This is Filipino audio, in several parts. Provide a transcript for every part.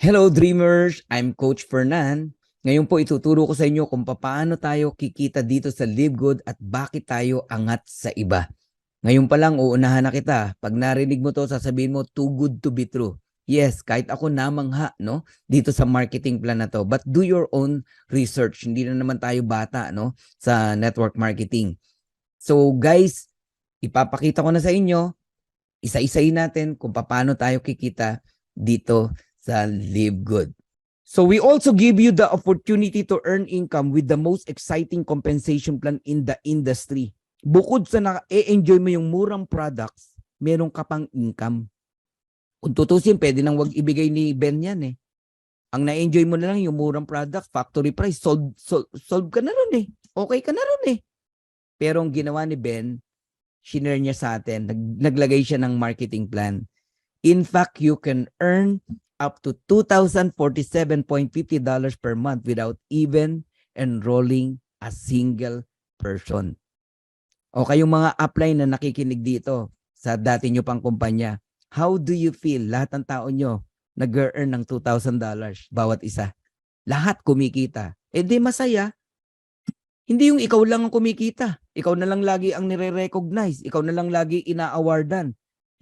Hello Dreamers! I'm Coach Fernan. Ngayon po ituturo ko sa inyo kung paano tayo kikita dito sa Live Good at bakit tayo angat sa iba. Ngayon pa lang uunahan na kita. Pag narinig mo to, sasabihin mo too good to be true. Yes, kahit ako namangha no dito sa marketing plan na to. But do your own research. Hindi na naman tayo bata no sa network marketing. So guys, ipapakita ko na sa inyo, isa-isayin natin kung paano tayo kikita dito sa Live Good. So we also give you the opportunity to earn income with the most exciting compensation plan in the industry. Bukod sa na-enjoy mo yung murang products, meron ka pang income. Kung tutusin, pwede nang wag ibigay ni Ben yan eh. Ang na-enjoy mo na lang yung murang products, factory price, solve ka na ron eh. Okay ka na ron eh. Pero ang ginawa ni Ben, shinare niya sa atin, naglagay siya ng marketing plan. In fact, you can earn up to $2,047.50 per month without even enrolling a single person. O kayong mga upline na nakikinig dito sa dati nyo pang kumpanya, how do you feel? Lahat ng tao nyo nag-earn ng $2,000 bawat isa. Lahat kumikita. Eh di masaya. Hindi yung ikaw lang ang kumikita. Ikaw na lang lagi ang nire-recognize. Ikaw na lang lagi ina-awardan.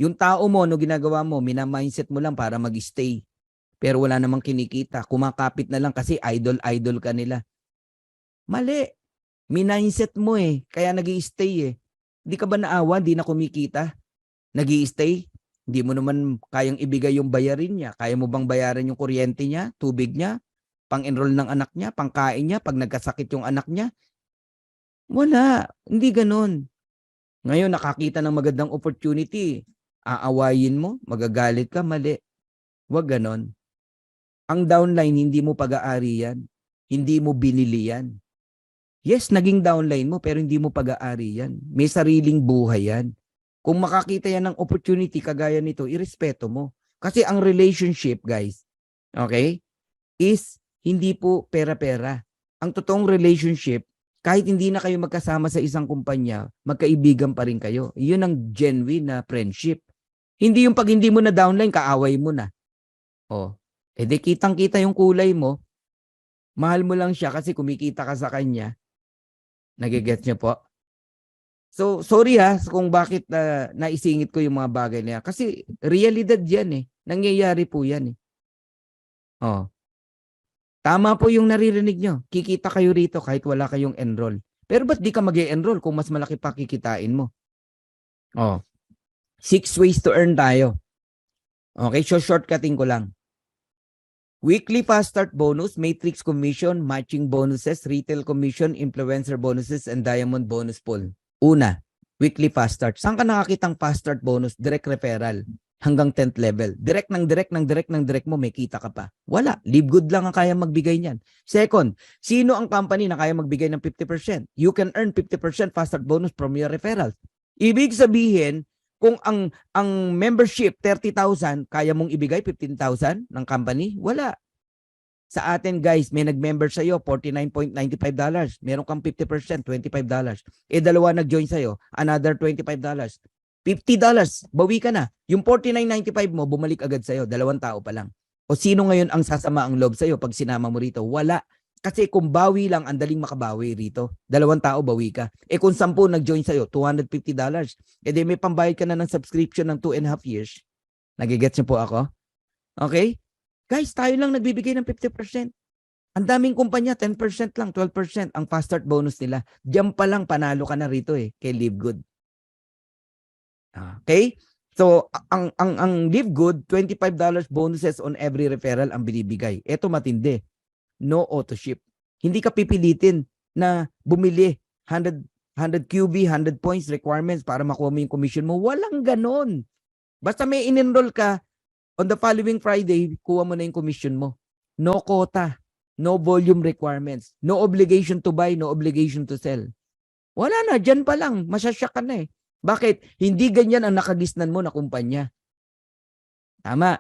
Yung tao mo, no ginagawa mo, mina-mindset mo lang para mag-stay. Pero wala namang kinikita. Kumakapit na lang kasi idol-idol ka nila. Mali. Mindset mo eh. Kaya nag-i-stay eh. Hindi ka ba naawa? Hindi na kumikita. Nag-i-stay. Hindi mo naman kayang ibigay yung bayarin niya. Kaya mo bang bayaran yung kuryente niya, tubig niya, pang-enroll ng anak niya, pangkain niya, pag nagkasakit yung anak niya? Wala. Hindi ganun. Ngayon, nakakita ng magandang opportunity. Aawayin mo, magagalit ka, mali. Huwag ganon. Ang downline, hindi mo pag-aari yan. Hindi mo binili yan. Yes, naging downline mo, pero hindi mo pag-aari yan. May sariling buhay yan. Kung makakita yan ng opportunity kagaya nito, irespeto mo. Kasi ang relationship, guys, okay, is hindi po pera-pera. Ang totoong relationship, kahit hindi na kayo magkasama sa isang kumpanya, magkaibigan pa rin kayo. Yun ang genuine na friendship. Hindi yung pag hindi mo na downline, kaaway mo na. Oh, edi kitang-kita yung kulay mo, mahal mo lang siya kasi kumikita ka sa kanya. Nagigets niyo po? So, sorry kung bakit naisingit ko yung mga bagay na yan. Kasi realidad yan eh. Nangyayari po yan eh. Oh. Tama po yung naririnig nyo. Kikita kayo rito kahit wala kayong enroll. Pero ba't di ka mag-e-enroll kung mas malaki pa kikitain mo? Oh. 6 ways to earn tayo. Okay, so shortcutting ko lang. Weekly fast start bonus, matrix commission, matching bonuses, retail commission, influencer bonuses, and diamond bonus pool. Una, weekly fast start. Saan ka nakakitang fast start bonus? Direct referral hanggang 10th level. Direct mo, may kita ka pa. Wala. Live Good lang ang kaya magbigay niyan. Second, sino ang company na kaya magbigay ng 50%? You can earn 50% fast start bonus from your referrals. Ibig sabihin, kung ang membership 30,000, kaya mong ibigay 15,000 ng company? Wala. Sa atin guys, may nag-member sa iyo $49.95. Meron kang 50%, $25. Eh dalawa nag-join sa iyo, another $25. $50, bawi ka na. Yung 49.95 mo, bumalik agad sa iyo, dalawang tao pa lang. O sino ngayon ang sasama ang loob sa iyo pag sinama mo rito? Wala. Kasi kung bawi lang, ang daling makabawi rito. Dalawang tao, bawi ka. Eh kung 10 nag-join sa'yo, $250. Eh di may pambayad ka na ng subscription ng 2.5 years. Nagigets niyo po ako? Okay? Guys, tayo lang nagbibigay ng 50%. Ang daming kumpanya, 10% lang, 12% ang fast start bonus nila. Diyan pa lang, panalo ka na rito eh, kay Live Good. Okay? So, ang Live Good, $25 bonuses on every referral ang binibigay. Ito matindi. No auto ship. Hindi ka pipilitin na bumili 100 QB, 100 points requirements para makuha mo yung commission mo. Walang ganon. Basta may in-enroll ka, on the following Friday, kuha mo na yung commission mo. No quota, no volume requirements, no obligation to buy, no obligation to sell. Wala na, dyan pa lang, masyasyak ka na eh. Bakit? Hindi ganyan ang nakagisnan mo na kumpanya. Tama.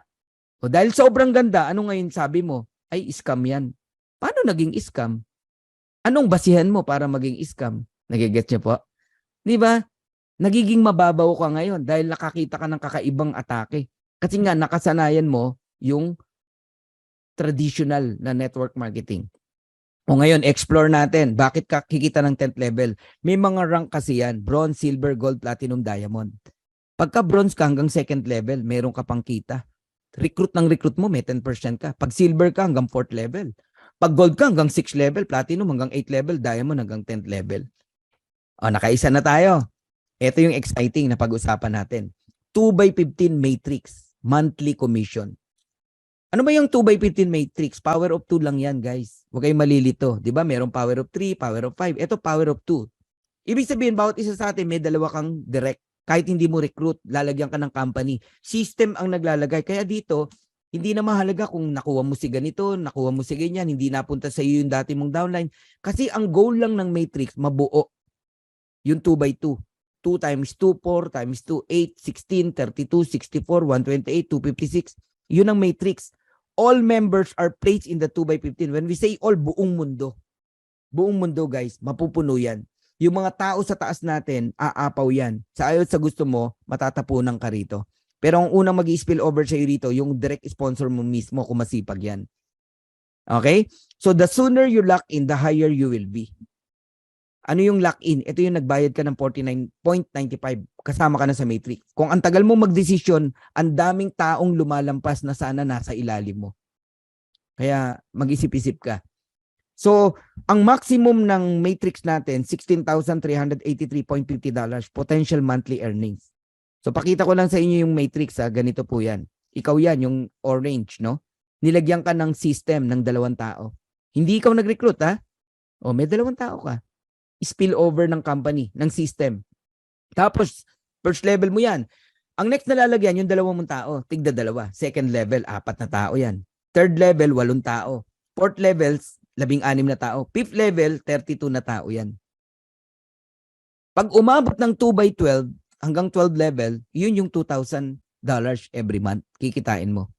O dahil sobrang ganda, ano ngayon sabi mo? Ay, scam yan. Paano naging scam? Anong basihan mo para maging scam? Nagigets niyo po? Di ba? Nagiging mababaw ka ngayon dahil nakakita ka ng kakaibang atake. Kasi nga nakasanayan mo yung traditional na network marketing. O ngayon, explore natin. Bakit ka kikita ng 10th level? May mga rank kasi yan. Bronze, silver, gold, platinum, diamond. Pagka bronze ka hanggang 2nd level, meron ka pang kita. Recruit mo, may 10% ka. Pag silver ka hanggang 4th level. Pag gold ka hanggang 6th level, platinum hanggang 8th level, diamond hanggang 10th level. O, nakaisa na tayo. Ito yung exciting na pag-usapan natin. 2x15 matrix, monthly commission. Ano ba yung 2x15 matrix? Power of 2 lang yan, guys. Huwag kayong malilito. Di ba? Merong power of 3, power of 5. Ito, power of 2. Ibig sabihin, bawat isa sa atin, may dalawa kang direct. Kahit hindi mo recruit, lalagyan ka ng company. System ang naglalagay. Kaya dito, hindi na mahalaga kung nakuha mo si ganito, nakuha mo si ganyan, hindi napunta sa iyo yung dati mong downline. Kasi ang goal lang ng matrix, mabuo. Yung 2x2. 2 times 2, 4 times 2, 8, 16, 32, 64, 128, 256. Yun ang matrix. All members are placed in the 2x15. When we say all, buong mundo. Buong mundo, guys, mapupuno yan. Yung mga tao sa taas natin, aapaw yan. Sa ayaw sa gusto mo, matatapunan ka rito. Pero ang unang mag-i-spill over sa'yo rito, yung direct sponsor mo mismo kung masipag yan. Okay? So the sooner you lock in, the higher you will be. Ano yung lock-in? Ito yung nagbayad ka ng 49.95. Kasama ka na sa matrix. Kung ang tagal mo magdesisyon, ang daming taong lumalampas na sana nasa ilalim mo. Kaya mag-isip-isip ka. So, ang maximum ng matrix natin, $16,383.50 potential monthly earnings. So, pakita ko lang sa inyo yung matrix, ha? Ganito po yan. Ikaw yan, yung orange, no? Nilagyan ka ng system ng 2 tao. Hindi ikaw nag-recruit, ha? O, may 2 tao ka. Spill over ng company, ng system. Tapos, first level mo yan. Ang next na lalagyan, yung 2 mong tao, tigda 2. Second level, 4 na tao yan. Third level, 8 tao. Fourth level, 16 na tao. Fifth level, 32 na tao yan. Pag umabot ng 2x12 hanggang 12 level, yun yung $2,000 every month. Kikitain mo.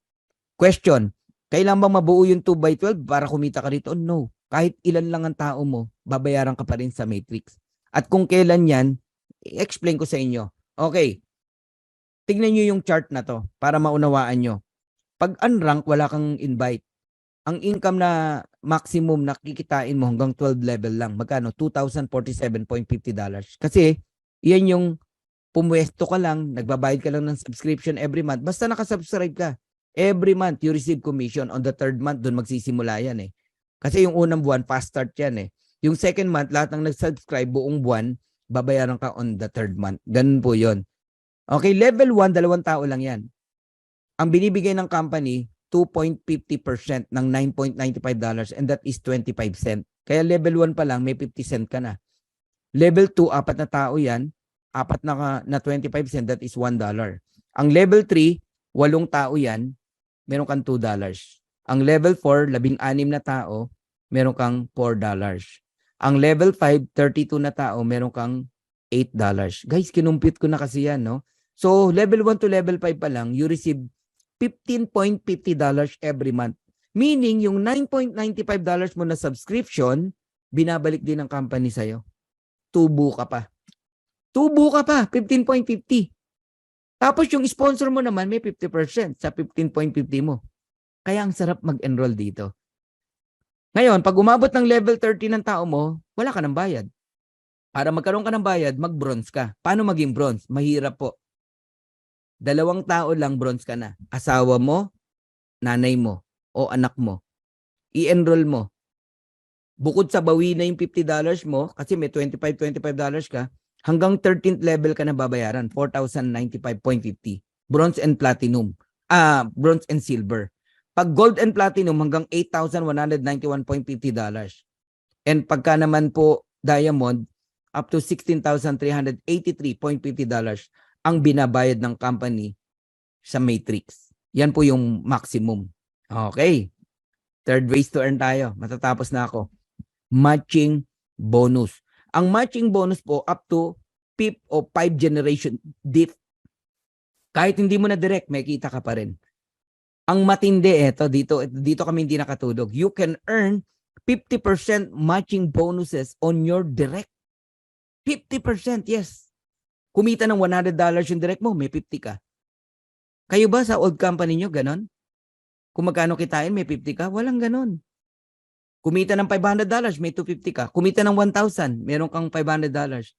Question, kailan bang mabuo yung 2x12 para kumita ka rito? No. Kahit ilan lang ang tao mo, babayaran ka pa rin sa matrix. At kung kailan yan, i-explain ko sa inyo. Okay, tignan nyo yung chart na to para maunawaan nyo. Pag unrank, wala kang invite. Ang income na maximum na kikitain mo hanggang 12 level lang. Magkano? $2,047.50. Kasi, yan yung pumwesto ka lang, nagbabayad ka lang ng subscription every month. Basta nakasubscribe ka. Every month, you receive commission. On the 3rd month, doon magsisimula yan eh. Kasi yung unang buwan, fast start yan eh. Yung 2nd month, lahat ng nag-subscribe buong buwan, babayaran ka on the 3rd month. Ganun po yon. Okay, level 1, 2 tao lang yan. Ang binibigay ng company, 2.50% ng $9.95 and that is 25 cent. Kaya level 1 pa lang, may 50 cent ka na. Level 2, 4 na tao yan, 4 na 25 cent, that is $1. Ang level 3, 8 tao yan, meron kang $2. Ang level 4, 16 na tao, meron kang $4. Ang level 5, 32 na tao, meron kang $8. Guys, kinumpute ko na kasi yan, no? So, level 1 to level 5 pa lang, you receive $15.50 every month. Meaning, yung $9.95 mo na subscription, binabalik din ng company sa'yo. Tubo ka pa. Tubo ka pa, 15.50. Tapos yung sponsor mo naman, may 50% sa 15.50 mo. Kaya ang sarap mag-enroll dito. Ngayon, pag umabot ng level 30 ng tao mo, wala ka ng bayad. Para magkaroon ka ng bayad, mag-bronze ka. Paano maging bronze? Mahirap po. 2 tao lang bronze ka na. Asawa mo, nanay mo, o anak mo. I-enroll mo. Bukod sa bawi na yung $50 mo, kasi may $25 ka, hanggang 13th level ka na babayaran, $4,095.50. Bronze and platinum. Bronze and silver. Pag gold and platinum, hanggang $8,191.50. And pagka naman po diamond, up to $16,383.50 ang binabayad ng company sa matrix. Yan po yung maximum. Okay. Third ways to earn tayo. Matatapos na ako. Matching bonus. Ang matching bonus po up to 5 o 5 generation diff. Kahit hindi mo na direct, may kita ka pa rin. Ang matindi dito kami hindi nakatulog. You can earn 50% matching bonuses on your direct. 50%, yes. Kumita ng $100 yung direct mo, may 50 ka. Kayo ba sa old company nyo, ganon? Kung magkano kitain, may 50 ka. Walang ganon. Kumita ng $500, may 250 ka. Kumita ng 1,000, meron kang $500.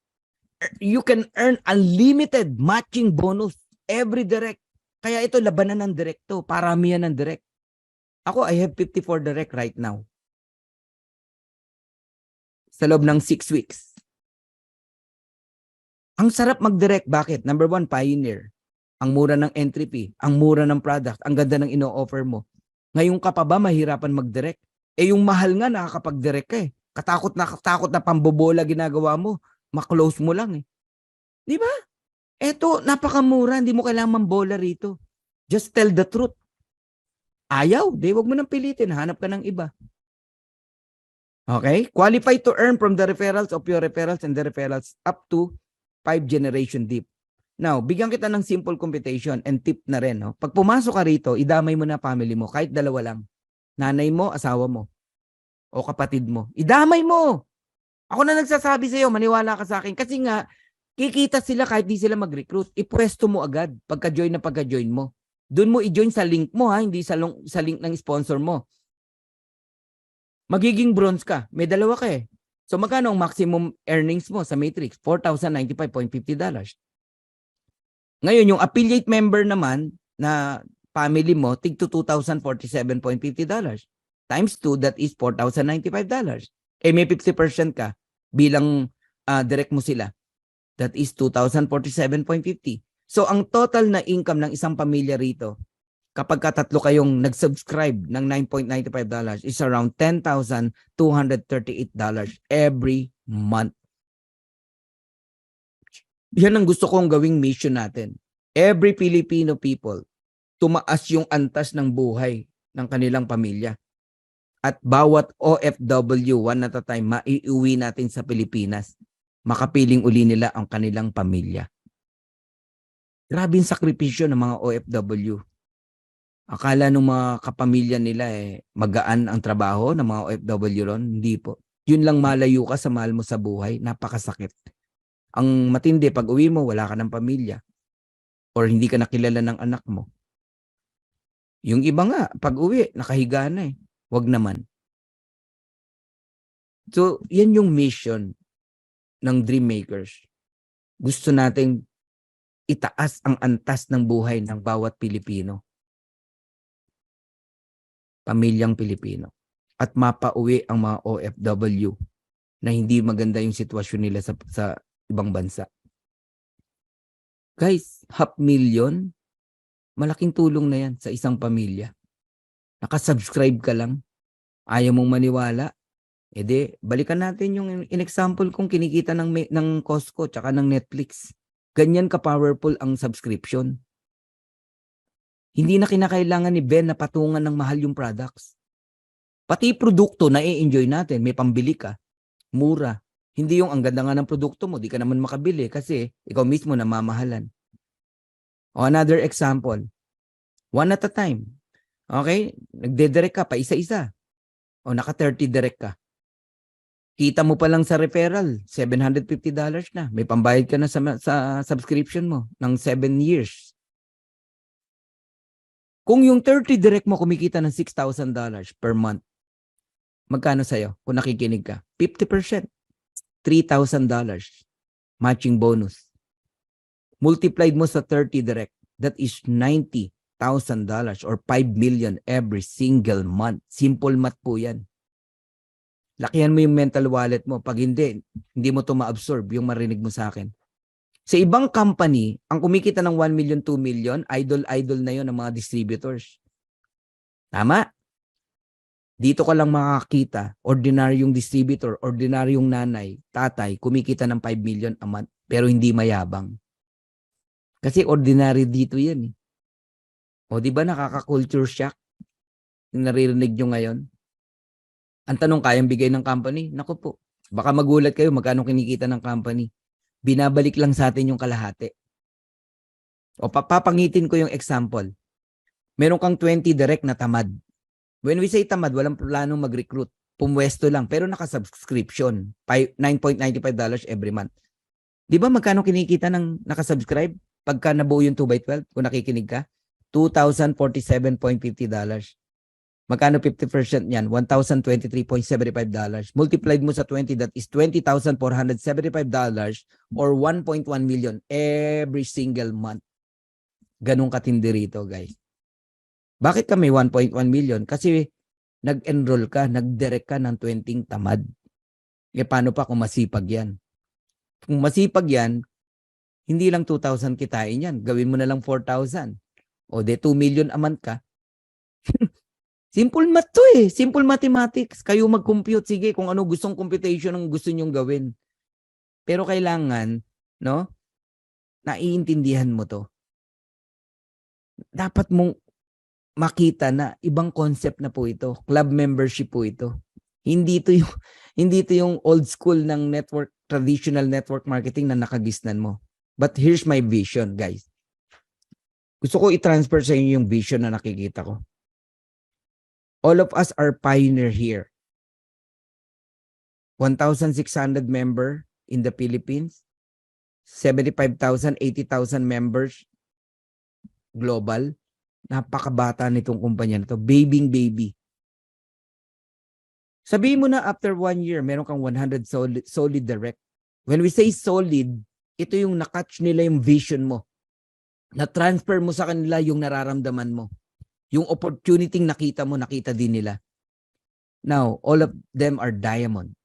You can earn unlimited matching bonus every direct. Kaya ito, labanan ng direct to. Parami yan ng direct. Ako, I have 54 direct right now. Sa loob ng 6 weeks. Ang sarap mag-direct. Bakit? Number 1, pioneer. Ang mura ng entry fee. Ang mura ng product. Ang ganda ng ino-offer mo. Ngayon ka pa ba mahirapan mag-direct? Eh yung mahal nga nakakapag-direct ka eh. Katakot na pambobola ginagawa mo. Ma-close mo lang eh. Di ba? Eto, napakamura. Hindi mo kailangan mambola rito. Just tell the truth. Ayaw. Di, wag mo nang pilitin. Hanap ka ng iba. Okay? Qualify to earn from the referrals of your referrals and the referrals up to 5 generation deep. Now, bigyan kita ng simple computation and tip na rin. No? Pag pumasok ka rito, idamay mo na family mo. Kahit dalawa lang. Nanay mo, asawa mo. O kapatid mo. Idamay mo! Ako na nagsasabi sa iyo, maniwala ka sa akin. Kasi nga, kikita sila kahit di sila mag-recruit. Ipwesto mo agad pagka-join na pagka-join mo. Doon mo i-join sa link mo ha, hindi sa link ng sponsor mo. Magiging bronze ka. May dalawa ka eh. So magkano ang maximum earnings mo sa Matrix? $4,095.50. Ngayon, yung affiliate member naman na family mo, tig to $2,047.50. Times 2, that is $4,095. Eh may 50% ka bilang direct mo sila. That is $2,047.50. So ang total na income ng isang pamilya rito, kapag katatlo kayong nag-subscribe ng $9.95 is around $10,238 every month. Yan ang gusto kong gawing mission natin. Every Filipino people, tumaas yung antas ng buhay ng kanilang pamilya. At bawat OFW, one at a time, maiuwi natin sa Pilipinas. Makapiling uli nila ang kanilang pamilya. Grabing sakripisyo ng mga OFW. Akala ng mga kapamilya nila magaan ang trabaho ng mga OFW ron. Hindi po. Yun lang, malayo ka sa mahal mo sa buhay. Napakasakit. Ang matindi, pag uwi mo, wala ka ng pamilya. Or hindi ka nakilala ng anak mo. Yung iba nga, pag uwi, nakahiga na eh. Wag naman. So, yan yung mission ng Dream Makers. Gusto nating itaas ang antas ng buhay ng bawat Pilipino. Pamilyang Pilipino. At mapauwi ang mga OFW na hindi maganda yung sitwasyon nila sa ibang bansa. Guys, $500,000, malaking tulong na yan sa isang pamilya. Nakasubscribe ka lang, ayaw mong maniwala, edi balikan natin yung in-example kong kinikita ng Costco tsaka ng Netflix. Ganyan ka-powerful ang subscription. Hindi na kinakailangan ni Ben na patungan ng mahal yung products. Pati produkto na i-enjoy natin, may pambili ka, mura. Hindi yung ang ganda nga ng produkto mo, di ka naman makabili kasi ikaw mismo namamahalan. O another example, one at a time. Okay? Nagde-direct ka pa isa-isa. O naka-30 direct ka. Kita mo pa lang sa referral, $750 na. May pambayad ka na sa subscription mo ng 7 years. Kung yung 30 direct mo kumikita ng $6,000 per month, magkano sa'yo kung nakikinig ka? 50%. $3,000 matching bonus. Multiplied mo sa 30 direct, that is $90,000 or 5 million every single month. Simple math po yan. Lakihan mo yung mental wallet mo. Pag hindi mo ito ma-absorb yung marinig mo sa akin. Sa ibang company, ang kumikita ng 1 million, 2 million, idol na yon ng mga distributors. Tama? Dito ka lang makakita, ordinaryong distributor, ordinaryong nanay, tatay, kumikita ng 5 million a month, pero hindi mayabang. Kasi ordinary dito yan. O di ba nakaka-culture shock yung naririnig nyo ngayon? Ang tanong, kayang bigay ng company? Naku po, baka magulat kayo magkano kinikita ng company. Binabalik lang sa atin yung kalahati. O papangitin ko yung example. Meron kang 20 direct na tamad. When we say tamad, walang planong mag-recruit. Pumwesto lang, pero naka-subscription. $9.95 every month. Di ba magkano kinikita ng nakasubscribe? Pagka nabuo yung 2x12, kung nakikinig ka, $2,047.50. Magkano 50% niyan? $1,023.75. Multiplied mo sa 20, that is $20,475 or 1.1 million every single month. Ganun katindi rito, guys. Bakit kami 1.1 million? Kasi nag-enroll ka, nag-direct ka ng 20 tamad. E paano pa kung masipag yan? Kung masipag yan, hindi lang 2,000 kitain yan. Gawin mo na lang 4,000. O de 2 million a month ka. Simple math to eh. Simple mathematics. Kayo mag-compute. Sige, kung ano gustong computation ang gusto nyong gawin. Pero kailangan, no? Naiintindihan mo to. Dapat mong makita na ibang concept na po ito. Club membership po ito. Hindi ito yung old school ng traditional network marketing na nakagisnan mo. But here's my vision, guys. Gusto ko i-transfer sa inyo yung vision na nakikita ko. All of us are pioneer here. 1,600 member in the Philippines. 75,000, 80,000 members global. Napakabata nitong kumpanya na to. Baby. Sabihin mo na after 1 year, meron kang 100 solid direct. When we say solid, ito yung nakatch nila yung vision mo. Na-transfer mo sa kanila yung nararamdaman mo. Yung opportunity nakita mo, nakita din nila. Now, all of them are diamond.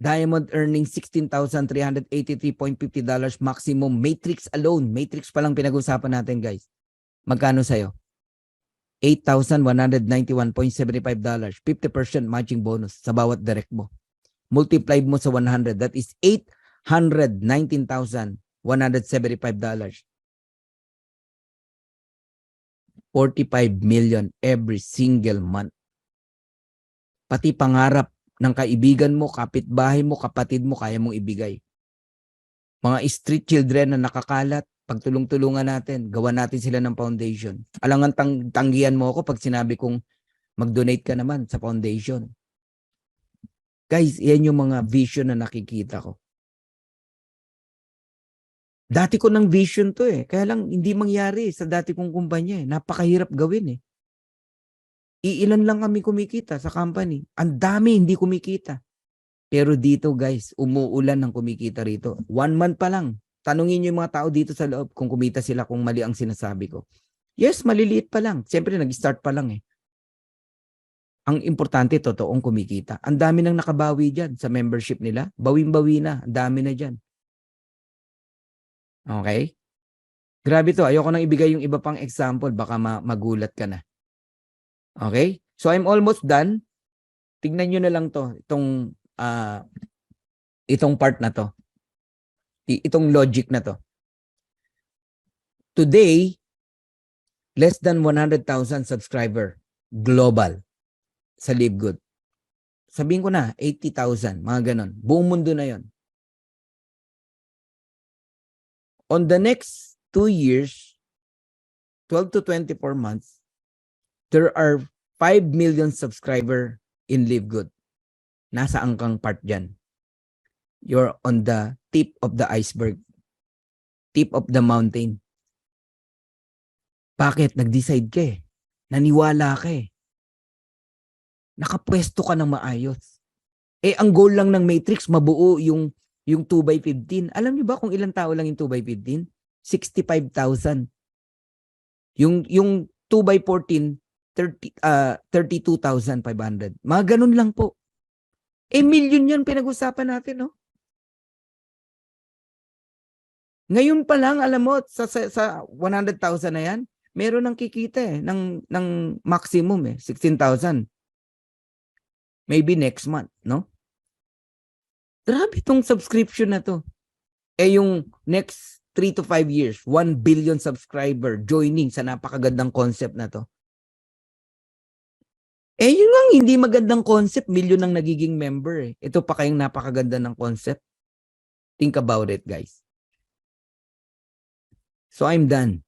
Diamond earning $16,383.50 maximum. Matrix alone. Matrix pa lang pinag-usapan natin, guys. Magkano sa'yo? $8,191.75. 50% matching bonus sa bawat direct mo. Multiply mo sa 100. That is $819,175. 45 million every single month. Pati pangarap ng kaibigan mo, kapitbahay mo, kapatid mo, kaya mong ibigay. Mga street children na nakakalat, pagtulong-tulungan natin, gawa natin sila ng foundation. Alangan tanggihan mo ako pag sinabi kong mag-donate ka naman sa foundation. Guys, yan yung mga vision na nakikita ko. Dati ko ng vision to eh. Kaya lang hindi mangyari sa dati kong kumpanya eh. Napakahirap gawin eh. Iilan lang kami kumikita sa company. Ang dami hindi kumikita. Pero dito guys, umuulan ng kumikita rito. 1 month pa lang. Tanungin niyo yung mga tao dito sa loob kung kumita sila kung mali ang sinasabi ko. Yes, maliliit pa lang. Siyempre nag-start pa lang eh. Ang importante, totoong kumikita. Ang dami nang nakabawi dyan sa membership nila. Bawing-bawi na. Ang dami na dyan. Okay? Grabe to. Ayoko nang ibigay yung iba pang example. Baka magulat ka na. Okay? So I'm almost done. Tignan nyo na lang to. Itong part na to. Itong logic na to. Today, less than 100,000 subscriber global sa LiveGood. Sabihin ko na, 80,000. Mga ganon. Buong mundo na yon. On the next 2 years, 12 to 24 months, there are 5 million subscriber in LiveGood. Nasa angkang part dyan. You're on the tip of the iceberg. Tip of the mountain. Bakit? Nag-decide ka eh. Naniwala ka eh. Nakapwesto ka ng maayos. Eh, ang goal lang ng Matrix, mabuo yung 2x15. Alam niyo ba kung ilang tao lang yung 2x15? 65,000. Yung 2x14, 32,500. Mga ganun lang po. Eh, million yun pinag-usapan natin, no? Ngayon pa lang, alam mo, sa 100,000 na yan, meron ng kikita eh, ng maximum eh, 16,000. Maybe next month, no? Grabe itong subscription na to. Eh yung next 3 to 5 years, 1 billion subscriber joining sa napakagandang concept na to. Eh yun ang hindi magandang concept, million ang nagiging member eh. Ito pa kayong napakaganda ng concept. Think about it, guys. So I'm done.